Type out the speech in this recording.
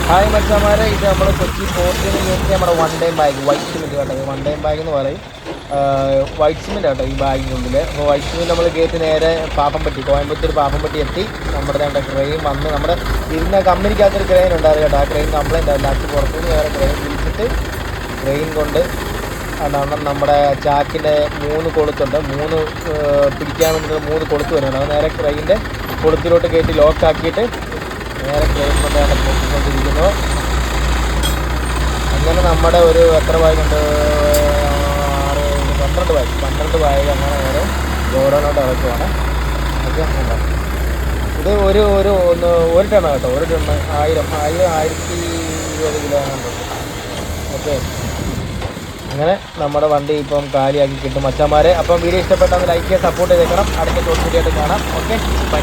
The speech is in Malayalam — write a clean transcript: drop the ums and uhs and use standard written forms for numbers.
ഹായ് മച്ചാമാരെ, ഇത് നമ്മൾ കൊച്ചി പോർട്ടിന് വേണ്ടി നമ്മുടെ one time bag white cement കേട്ടോ. വൺ ടൈം ബാഗ് എന്ന് പറയും. വൈറ്റ് സിമെൻറ്റ് കേട്ടോ ഈ ബാഗിനുള്ളിൽ. അപ്പോൾ വൈറ്റ് സിമെൻറ്റ് നമ്മൾ കയറ്റി നേരെ പാപ്പംപട്ടി, കോയമ്പത്തൂർ പാപ്പംപട്ടി എത്തി. നമ്മുടെ വേണ്ട ക്രെയിൻ വന്ന് നമ്മുടെ ഇരുന്ന കമ്പനിക്കകത്തൊരു ക്രെയിൻ ഉണ്ടായിരുന്നു കേട്ടോ. ആ ക്രെയിൻ കംപ്ലൈൻറ്റ് ആയിരുന്നു. ലാസ്റ്റ് പുറത്തുനിന്ന് വേറെ ക്രെയിൻ വിളിച്ചിട്ട് ക്രെയിൻ കൊണ്ട് അതാണ് നമ്മുടെ ചാക്കിൻ്റെ 3 കൊളുത്തുണ്ട്. 3 പിടിക്കാൻ വേണ്ടിയിട്ട് 3 കൊളുത്ത് വരുന്നുണ്ട്. അത് നേരെ ക്രെയിൻ്റെ കൊളുത്തിലോട്ട് കയറ്റി ലോക്കാക്കിയിട്ട് നേരെ ക്രെയിൻ കൊണ്ടാണ് പൊട്ടിക്കൊണ്ടിരിക്കുന്നു. അങ്ങനെ നമ്മുടെ ഒരു എത്ര ബാഗുണ്ട്, 12 ബാഗ് അങ്ങനെ നേരെ ഗോഡൗണിലോട്ട് ഇറക്കുവാണ്. ഓക്കെ, ഇത് ഒരു ടണ്ണ് കേട്ടോ. ഒരു ടണ്ണ് 1020 കിലോ ഉണ്ട്. ഓക്കെ, അങ്ങനെ നമ്മുടെ വണ്ടി ഇപ്പം കാലിയാക്കി കിട്ടും മച്ചാന്മാരെ. അപ്പം വീഡിയോ ഇഷ്ടപ്പെട്ടാൽ ലൈക്ക് ചെയ്യുക, സപ്പോർട്ട് ചെയ്തേക്കണം. അടുത്ത വീഡിയോ ആയിട്ട് കാണാം. Okay, by.